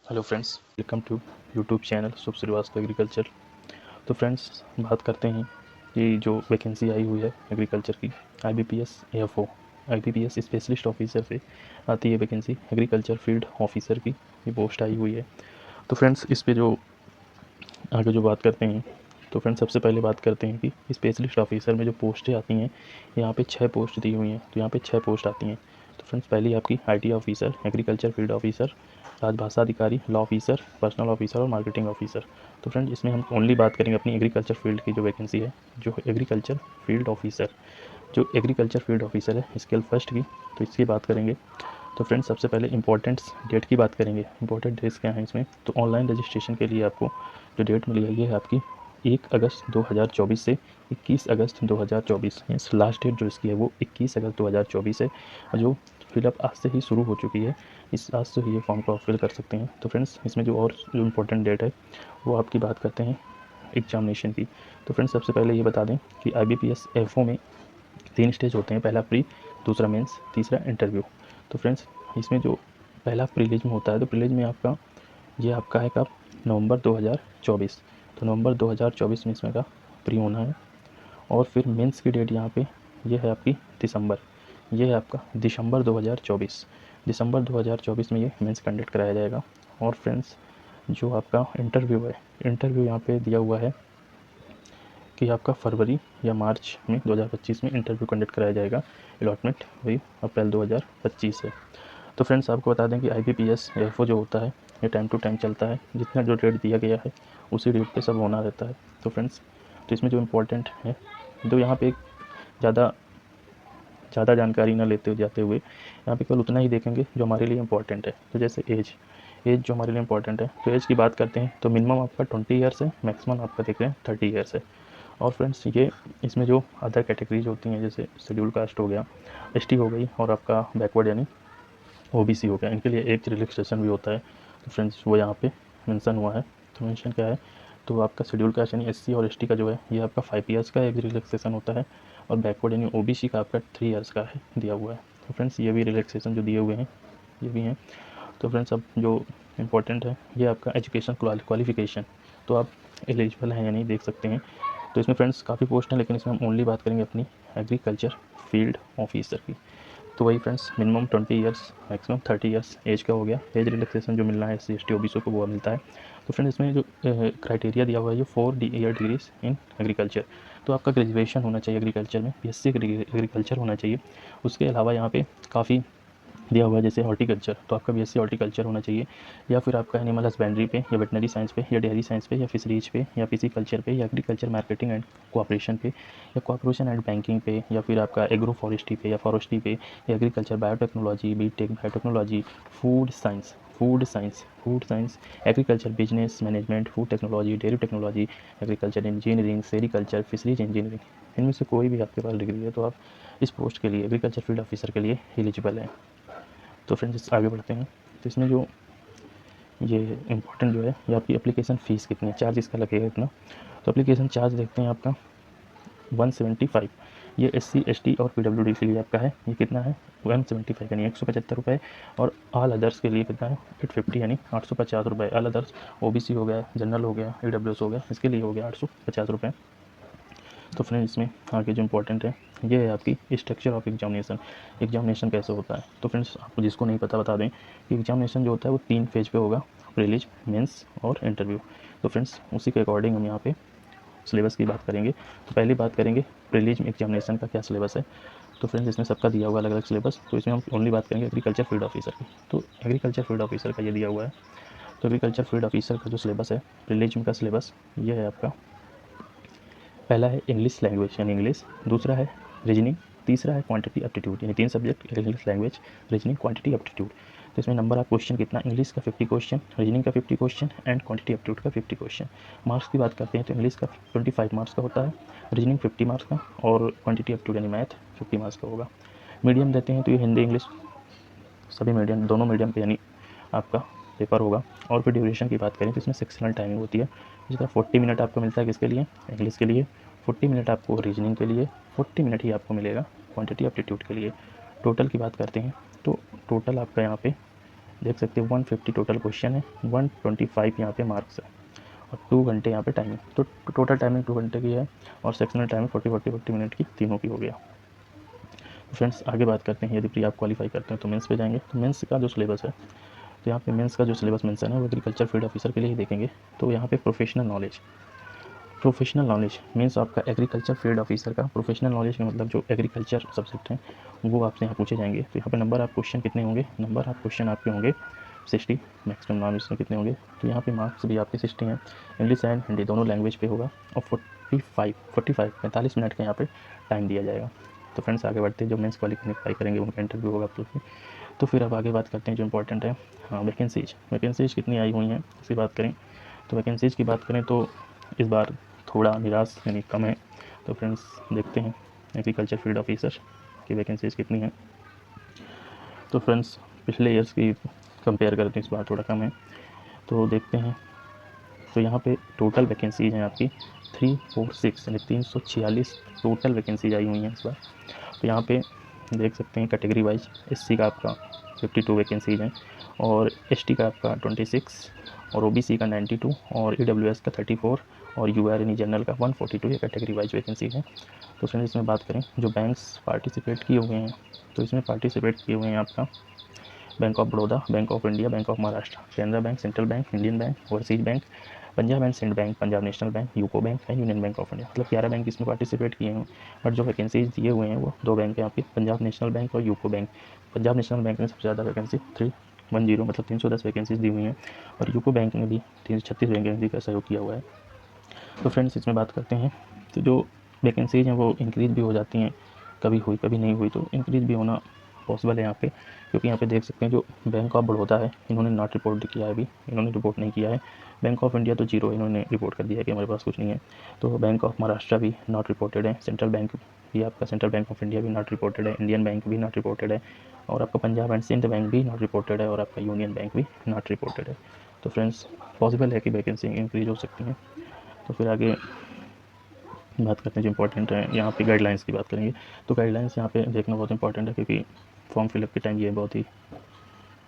Hello friends, welcome to YouTube channel Shubh Srivastava agriculture. तो friends बात करते हैं कि जो वैकेंसी आई हुई है एग्रीकल्चर की IBPS AFO IBPS specialist officer से आती है वैकेंसी। एग्रीकल्चर फील्ड ऑफिसर की ये पोस्ट आई हुई है। तो फ्रेंड्स इस पे जो आगे जो बात करते हैं, तो फ्रेंड्स सबसे पहले बात करते हैं कि स्पेशलिस्ट ऑफिसर में जो पोस्टें आती हैं, यहाँ पे 6 पोस्ट दी हुई हैं। तो यहाँ पे 6 पोस्ट आती हैं। तो फ्रेंड्स पहली आपकी IT officer, agriculture field officer, राजभाषा अधिकारी, लॉ ऑफिसर, पर्सनल ऑफिसर और मार्केटिंग ऑफिसर। तो फ्रेंड्स इसमें हम ओनली बात करेंगे अपनी एग्रीकल्चर फील्ड की जो वैकेंसी है, जो एग्रीकल्चर फील्ड ऑफिसर है स्केल फर्स्ट की, तो इसकी बात करेंगे। तो फ्रेंड्स सबसे पहले इंपॉर्टेंट्स डेट की बात करेंगे। इंपॉर्टेंट डेट्स क्या हैं इसमें, तो ऑनलाइन रजिस्ट्रेशन के लिए आपको जो डेट मिली है ये है आपकी 1 अगस्त 2024 से 21 अगस्त 2024। मीन्स लास्ट डेट जो इसकी है वो 21 अगस्त 2024 है, और जो फिलअप आज से ही शुरू हो चुकी है। इस आज से ही ये फॉर्म को आप फिल कर सकते हैं। तो फ्रेंड्स इसमें जो इम्पोर्टेंट डेट है वो आपकी बात करते हैं एग्जामिनेशन की। तो फ्रेंड्स सबसे पहले ये बता दें कि IBPS AFO में 3 स्टेज होते हैं, पहला प्री, दूसरा मेंस, तीसरा इंटरव्यू। तो फ्रेंड्स इसमें जो पहला प्रीलिज में होता है, तो प्रीलिज में आपका है कब, नवंबर 2024। तो नवंबर 2024 में इसमें का प्री होना है। और फिर मेंस की डेट यहाँ पे ये है आपकी दिसंबर, ये है आपका दिसंबर 2024। दिसंबर 2024 में ये मेंस कंडक्ट कराया जाएगा। और फ्रेंड्स जो आपका इंटरव्यू है, इंटरव्यू यहाँ पे दिया हुआ है कि आपका फरवरी या मार्च में 2025 में इंटरव्यू कंडक्ट कराया जाएगा। अलॉटमेंट वही अप्रैल 2025 है। तो फ्रेंड्स आपको बता दें कि IBPS AFO जो होता है ये टाइम टू टाइम चलता है। जितना जो डेट दिया गया है उसी डेट पे सब होना रहता है। तो फ्रेंड्स तो इसमें जो इम्पोर्टेंट है, तो यहाँ पे ज़्यादा जानकारी ना लेते जाते हुए यहाँ पे केवल उतना ही देखेंगे जो हमारे लिए इम्पोर्टेंट है। तो जैसे एज जो हमारे लिए इम्पोर्टेंट है, तो एज की बात करते हैं तो मिनिमम आपका 20 ईयर्स है, मैक्सिमम आपका देख रहे हैं 30 ईयर्स है। और फ्रेंड्स ये इसमें जो अदर कैटेगरीज होती हैं जैसे शेड्यूल कास्ट हो गया, ST हो गई, और आपका बैकवर्ड यानी OBC हो गया, इनके लिए एज रिलैक्सेशन भी होता है। तो फ्रेंड्स वो यहाँ पे मेंशन हुआ है। तो मेंशन क्या है, तो आपका शेड्यूल कास्ट यानी SC और ST का जो है ये आपका 5 ईयर्स का एज रिलैक्सेशन होता है, और बैकवर्ड यानी OBC का आपका 3 ईयर्स का है दिया हुआ है। तो फ्रेंड्स ये भी रिलैक्सेशन जो दिए हुए हैं ये भी हैं। तो फ्रेंड्स अब जो इम्पोर्टेंट है ये आपका एजुकेशन क्वालिफिकेशन, तो आप एलिजिबल हैं या नहीं देख सकते हैं। तो इसमें फ्रेंड्स काफ़ी पोस्ट हैं, लेकिन इसमें हम ओनली बात करेंगे अपनी एग्रीकल्चर फील्ड ऑफिसर की। तो वही friends minimum 20 years, maximum 30 years age का हो गया। एज रिलैक्सेशन जो मिल रहा है SC ST OBC को वो मिलता है। तो फ्रेंड्स इसमें जो क्राइटेरिया दिया हुआ है, जो 4 ईयर डिग्रीज इन एग्रीकल्चर, तो आपका ग्रेजुएशन होना चाहिए एग्रीकल्चर में, BSc एग्रीकल्चर होना चाहिए। उसके अलावा यहाँ पे काफ़ी दिया हुआ है, जैसे हॉर्टिकल्चर, तो आपका BSc हॉर्टिकल्चर होना चाहिए, या फिर आपका एनिमल हस्बेंड्री पे, या वेटनरी साइंस पे, या डेयरी साइंस पे, या फिशरीज पे, या पिसिकल्चर पे, या एग्रीकल्चर मार्केटिंग एंड कोऑपरेशन पे, या कोऑपरेशन एंड बैंकिंग पे, या फिर आपका एग्रो फॉरेस्ट्री पे, या फॉरेस्ट्री पे, या agriculture biotechnology, BTech biotechnology, food science, agriculture business management, food technology, dairy technology, agriculture engineering, sericulture, fisheries engineering, इनमें से कोई भी आपके पास डिग्री है तो आप इस पोस्ट के लिए, एग्रीकल्चर फील्ड ऑफिसर के लिए एलिजिबल हैं। तो फ्रेंड्स आगे बढ़ते हैं। तो इसमें जो ये इम्पोर्टेंट जो है, ये आपकी एप्लीकेशन फ़ीस कितनी है, चार्ज इसका लगेगा इतना। तो एप्लीकेशन चार्ज देखते हैं आपका 175, ये SC ST और PWD के लिए आपका है। ये कितना है, 175 यानी 175 रुपये। और ऑल अदर्स के लिए कितना है, 850 यानी 850 रुपये। ऑल अदर्स OBC हो गया, जनरल हो गया, EWS हो गया, इसके लिए हो गया 850 रुपये। तो फ्रेंड्स इसमें आगे जो इम्पोर्टेंट है ये है आपकी स्ट्रक्चर ऑफ एग्जामिनेशन कैसे होता है। तो फ्रेंड्स आपको जिसको नहीं पता बता दें कि एग्जामिनेशन जो होता है वो 3 फेज पे होगा, प्रीलिज, मेंस और इंटरव्यू। तो फ्रेंड्स उसी के अकॉर्डिंग हम यहाँ पे सिलेबस की बात करेंगे। तो पहले बात करेंगे प्रीलिज एग्जामिनेशन का क्या सिलेबस है। तो फ्रेंड्स इसमें सबका दिया हुआ अलग अलग सिलेबस, तो इसमें हम ओनली बात करेंगे एग्रीकल्चर फील्ड ऑफिसर की। तो एग्रीकल्चर फील्ड ऑफिसर का ये दिया हुआ है। तो एग्रीकल्चर फील्ड ऑफिसर का जो सिलेबस है, प्रीलिज का सिलेबस ये है आपका। पहला है इंग्लिश लैंग्वेज यानी इंग्लिश, दूसरा है रीजनिंग, तीसरा है क्वांटिटी एप्टीट्यूड, यानी 3 subject, English language, reasoning, quantity aptitude. तो इसमें नंबर ऑफ क्वेश्चन कितना, इंग्लिश का 50 क्वेश्चन, रीजनिंग का 50 क्वेश्चन एंड क्वांटिटी एप्टीट्यूड का 50 क्वेश्चन। मार्क्स की बात करते हैं तो इंग्लिश का 25 मार्क्स का होता है, रीजनिंग 50 मार्क्स का, और क्वांटिटी एप्टीट्यूड यानी मैथ 50 मार्क्स का होगा। मीडियम देते हैं तो ये हिंदी इंग्लिश सभी मीडियम, दोनों मीडियम पे यानी आपका पेपर होगा। और फिर ड्यूरेशन की बात करें तो इसमें सेक्शनल टाइमिंग होती है। इस तरह 40 मिनट आपको मिलता है किसके लिए, इंग्लिश के लिए, 40 मिनट आपको रीजनिंग के लिए, 40 मिनट ही आपको मिलेगा क्वांटिटी एप्टीट्यूड के लिए। टोटल की बात करते हैं तो टोटल आपका यहाँ पे देख सकते हैं 150 टोटल क्वेश्चन है, 125 यहाँ पे मार्क्स है और 2 घंटे यहाँ पे टाइमिंग। तो टोटल टाइमिंग 2 घंटे की है और सेक्शनल टाइमिंग 40 मिनट की, तीनों की हो गया। तो फ्रेंड्स आगे बात करते हैं, यदि प्री आप क्वालिफाई करते हैं तो मेंस पे जाएंगे। तो मेंस का जो सिलेबस है, तो यहाँ पे मेंस का जो सिलेबस मेंशन है वो एग्रीकल्चर फील्ड ऑफिसर के लिए ही देखेंगे। तो यहाँ पे प्रोफेशनल नॉलेज मीन्स आपका एग्रीकल्चर फील्ड ऑफिसर का प्रोफेशनल नॉलेज का मतलब जो एग्रीकल्चर सब्जेक्ट हैं वो आपसे यहाँ पूछे जाएंगे। तो यहाँ पे नंबर ऑफ क्वेश्चन कितने होंगे, नंबर ऑफ क्वेश्चन आपके होंगे 60, मैक्सिमम नाम इसमें कितने होंगे। तो यहाँ पे मार्क्स भी आपके 60 हैं, इंग्लिश एंड हिंदी दोनों लैंग्वेज पे होगा और 45 मिनट का यहाँ पे टाइम दिया जाएगा। तो फ्रेंड्स आगे बढ़ते हैं, जो मेंस क्वालिफाई करेंगे उनका इंटरव्यू होगा आपको। तो फिर अब आगे बात करते हैं जो इंपॉर्टेंट है, हाँ वैकेंसीज कितनी आई हुई हैं इसकी बात करें। तो वैकेंसीज की बात करें तो इस बार थोड़ा निराश यानी कम है। तो फ्रेंड्स देखते हैं एग्रीकल्चर फील्ड ऑफिसर की वैकेंसीज कितनी हैं। तो फ्रेंड्स पिछले ईयर्स की कंपेयर करते हैं इस बार थोड़ा कम है। तो देखते हैं, तो यहाँ पे टोटल वैकेंसीज हैं आपकी 346 यानी 346 टोटल वैकेंसीज आई हुई हैं इस बार। तो यहाँ पे देख सकते हैं कैटेगरी वाइज, एससी का आपका 52 वैकेंसीज हैं और एसटी का आपका 26 और ओबीसी का 92 और ईडब्ल्यूएस का 34 और यूआर यानी जनरल का 142 ये कैटेगरी वाइज वैकेंसी है। तो फ्रेंड्स इसमें बात करें जो बैंक्स पार्टिसिपेट किए हुए हैं, तो इसमें पार्टिसिपेट किए हुए हैं आपका bank of Baroda, bank of India, bank of Maharashtra, Canara bank, central bank, Indian bank, overseas bank, Punjab and Sindh bank, Punjab national bank, UCO bank and union bank of India, मतलब 11 बैंक इसमें पार्टिसिपेट किए हैं। बट जो वैकेंसीज दिए हुए हैं वो 2 बैंक हैं आपके, पंजाब नेशनल बैंक और UCO bank. Punjab national bank में सबसे ज़्यादा वैकेंसी 310 मतलब 310 वैकेंसीज दी हुई हैं और यूको बैंक में भी 336 वैकेंसी का सहयोग किया हुआ है। तो फ्रेंड्स इसमें बात करते हैं, तो जो वैकेंसीज हैं वो इंक्रीज़ भी हो जाती हैं, कभी हुई कभी नहीं हुई, तो इंक्रीज़ भी होना पॉसिबल है यहाँ पे, क्योंकि यहाँ पे देख सकते हैं जो बैंक ऑफ बड़ौदा है इन्होंने नॉट रिपोर्ट किया है, अभी इन्होंने रिपोर्ट नहीं किया है। बैंक ऑफ इंडिया तो जीरो, इन्होंने रिपोर्ट कर दिया है कि हमारे पास कुछ नहीं है। तो बैंक ऑफ महाराष्ट्र भी नॉट रिपोर्टेड है, सेंट्रल बैंक भी आपका सेंट्रल बैंक ऑफ इंडिया भी नॉट रिपोर्टेड है, इंडियन बैंक भी नॉट रिपोर्टेड है और आपका पंजाब एंड सिंध बैंक भी नॉट रिपोर्टेड है और आपका यूनियन बैंक भी नॉट रिपोर्टेड है। तो फ्रेंड्स पॉसिबल है कि वैकेंसी इंक्रीज हो सकती हैं। तो फिर आगे बात करते हैं जो इंपॉर्टेंट है, यहाँ पे गाइडलाइंस की बात करेंगे। तो गाइडलाइंस यहाँ पे देखना बहुत इंपॉर्टेंट है, क्योंकि फॉर्म फिलअप के टाइम ये बहुत ही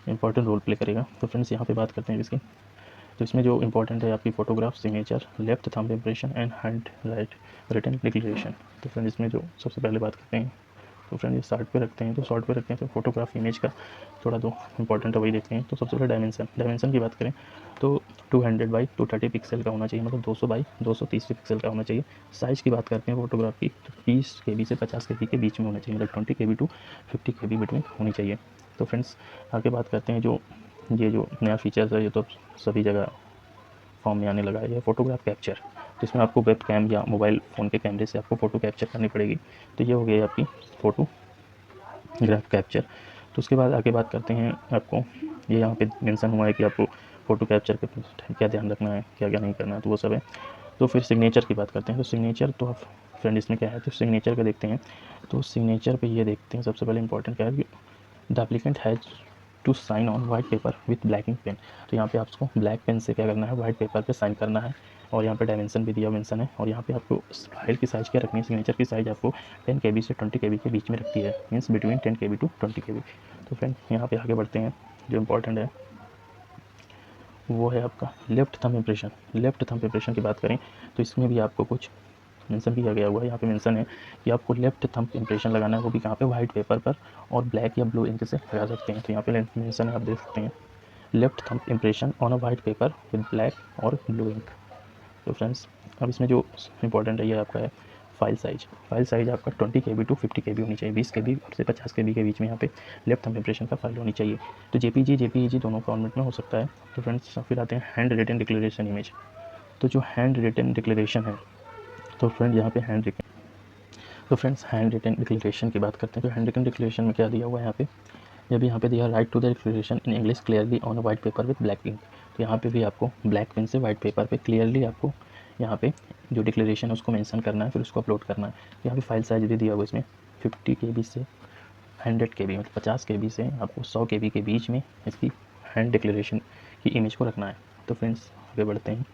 इंपॉर्टेंट रोल प्ले करेगा। तो फ्रेंड्स यहाँ पे बात करते हैं इसकी, तो इसमें जो इंपॉर्टेंट है आपकी photograph, signature, left thumb impression and hand write written declaration. तो फ्रेंड इसमें जो सबसे पहले बात करते हैं, तो फ्रेंड ये शॉर्ट पे रखते हैं, तो शॉर्ट पे रखते हैं तो फोटोग्राफ इमेज का थोड़ा तो इंपॉर्टेंट है, वही देखते हैं। तो सबसे पहले डायमेंशन की बात करें तो 200 बाई 230 पिक्सल का होना चाहिए, मतलब 200 बाई 230 पिक्सल का होना चाहिए। साइज़ की बात करते हैं फोटोग्राफ की, तो 20 KB से 50 KB के बीच में होना चाहिए, मतलब 20 KB टू 50 KB बिटवीन होनी चाहिए। तो फ्रेंड्स आगे बात करते हैं, जो ये जो नया फीचर्स है ये तो सभी जगह फॉर्म में आने लगा है, फोटोग्राफ कैप्चर। तो इसमें आपको वेब कैम या मोबाइल फ़ोन के कैमरे से आपको फ़ोटो कैप्चर करनी पड़ेगी। तो ये हो गई आपकी फोटोग्राफ कैप्चर। तो उसके बाद आगे बात करते हैं, आपको ये यहाँ पे मेंशन हुआ है कि आपको फ़ोटो कैप्चर के क्या ध्यान रखना है, क्या क्या नहीं करना है, तो वो सब है। तो फिर सिग्नेचर की बात करते हैं, तो सिग्नेचर तो आप फ्रेंड इसमें क्या है, तो सिग्नेचर का देखते हैं। तो सिग्नेचर पे ये देखते हैं सबसे पहले इंपॉर्टेंट क्या है, the applicant has to sign on white paper with black ink pen. तो यहाँ पे आपको ब्लैक पेन से क्या करना है, वाइट पेपर पे साइन करना है और यहाँ पे डायमेंशन भी दिया मेंशन है। और यहाँ पे आपको फाइल की साइज़ क्या रखनी है, सिग्नेचर की साइज़ आपको 10 KB से 20 KB के बीच में रखती है, means between 10 KB to 20 KB। तो फ्रेंड यहाँ पे आगे बढ़ते हैं, जो इंपॉर्टेंट है वो है आपका left thumb impression. Left thumb impression की बात करें तो इसमें भी आपको कुछ मेंशन किया गया हुआ है, यहाँ पे मेंशन है कि आपको लेफ्ट थंब इम्प्रेशन लगाना है, वो भी कहाँ पे, वाइट पेपर पर और ब्लैक या ब्लू इंक से लगा सकते हैं। तो यहाँ पे मेंशन है, आप देख सकते हैं, left thumb impression on a white paper with black और ब्लू इंक। तो फ्रेंड्स अब इसमें जो इंपॉर्टेंट है ये आपका है फाइल साइज़ आपका 20 KB टू 50 KB होनी चाहिए, 20 KB से 50 KB के बीच में यहाँ पे लेफ्ट थंब इम्प्रेशन का फाइल होनी चाहिए। तो JPG दोनों फॉर्मेट में हो सकता है। तो फ्रेंड्स फिर आते हैं हैंड रिटन डिक्लेरेशन इमेज। तो जो हैंड रिटन डिक्लेरेशन है, तो फ्रेंड यहाँ पे हैंड रिटन डिक्लेरेशन की बात करते हैं। तो हैंड रिटन डिक्लेरेशन में क्या दिया हुआ है यहाँ पे, जब यहाँ पे दिया write to the declaration in English clearly on white paper with black ink. तो यहाँ पे भी आपको ब्लैक पेन से वाइट पेपर पे क्लियरली आपको यहाँ पे जो डिक्लेरेशन है उसको मेंशन करना है, फिर उसको अपलोड करना है। यहाँ पे फाइल साइज भी दिया हुआ है इसमें 50 KB से 100 KB, मतलब 50 KB से आपको 100 KB के बीच में इसकी हैंड डिक्लेरेशन की इमेज को रखना है। तो फ्रेंड्स आगे बढ़ते हैं,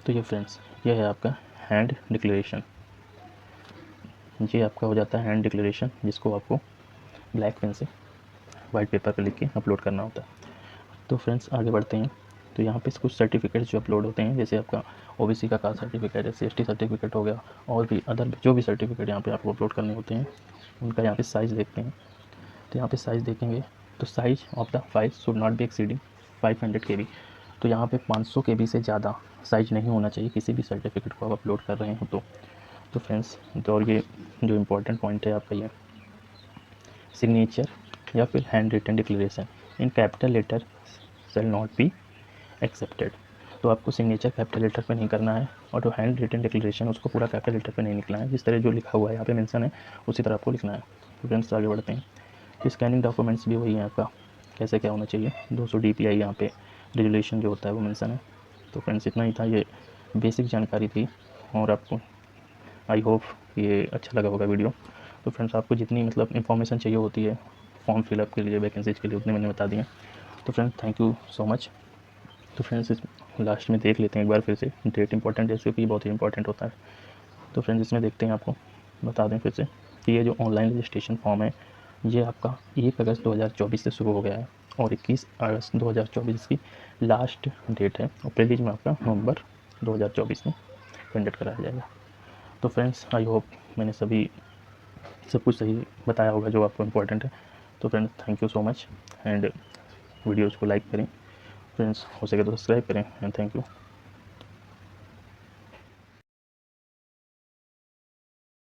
तो ये फ्रेंड्स ये है आपका हैंड डिक्लेरेशन, ये आपका हो जाता है हैंड डिक्लेरेशन, जिसको आपको ब्लैक पेन से वाइट पेपर पर लिख के अपलोड करना होता है। तो फ्रेंड्स आगे बढ़ते हैं। तो यहाँ पे कुछ सर्टिफिकेट्स जो अपलोड होते हैं, जैसे आपका ओबीसी का कास्ट सर्टिफिकेट है, SC/ST सर्टिफिकेट हो गया, और भी अदर जो भी सर्टिफिकेट यहाँ पे आपको अपलोड करने होते हैं, उनका यहाँ पे साइज़ देखते हैं। तो यहाँ पे साइज़ देखेंगे तो size of the file should not be exceeding 500 KB। तो यहाँ पे 500 KB से ज़्यादा साइज नहीं होना चाहिए किसी भी सर्टिफिकेट को आप अपलोड कर रहे हो तो फ्रेंड्स, तो और ये जो इम्पोर्टेंट पॉइंट है आपका ये सिग्नेचर या फिर handwritten declaration in capital letter shall not be accepted. तो आपको सिग्नेचर कैपिटल लेटर पे नहीं करना है, और जो हैंड रिटन डिक्लेरेशन उसको पूरा कैपिटल लेटर पे नहीं लिखना है, जिस तरह जो लिखा हुआ है यहाँ पे मेंशन है उसी तरह आपको लिखना है। तो फ्रेंड्स आगे बढ़ते हैं। तो स्कैनिंग डॉक्यूमेंट्स भी वही है आपका, कैसे क्या होना चाहिए, 200 DPI यहाँ पे रेजुलेशन जो होता है वो मेंशन है। तो फ्रेंड्स इतना ही था, ये बेसिक जानकारी थी, और आपको आई होप ये अच्छा लगा होगा वीडियो। तो फ्रेंड्स आपको जितनी मतलब इन्फॉर्मेशन चाहिए होती है फॉर्म फिलअप के लिए, वैकेंसीज के लिए, उतने मैंने बता दिए। तो friends thank you so much. तो फ्रेंड्स इस लास्ट में देख लेते हैं एक बार फिर से, डेट इंपॉर्टेंट है क्योंकि बहुत ही इंपॉर्टेंट होता है। तो फ्रेंड्स इसमें देखते हैं, आपको बता दें फिर से कि ये जो ऑनलाइन रजिस्ट्रेशन फॉर्म है ये आपका 1 अगस्त 2024 से शुरू हो गया है, और 21 अगस्त 2024 की लास्ट डेट है, और प्रीलिज में आपका नवंबर 2024 में कंडक्ट कराया जाएगा। तो फ्रेंड्स आई होप मैंने सब कुछ सही बताया होगा जो आपको इम्पोर्टेंट है। तो friends thank you so much, and videos को लाइक करें, फ्रेंड्स हो सके तो सब्सक्राइब करें, एंड थैंक यू।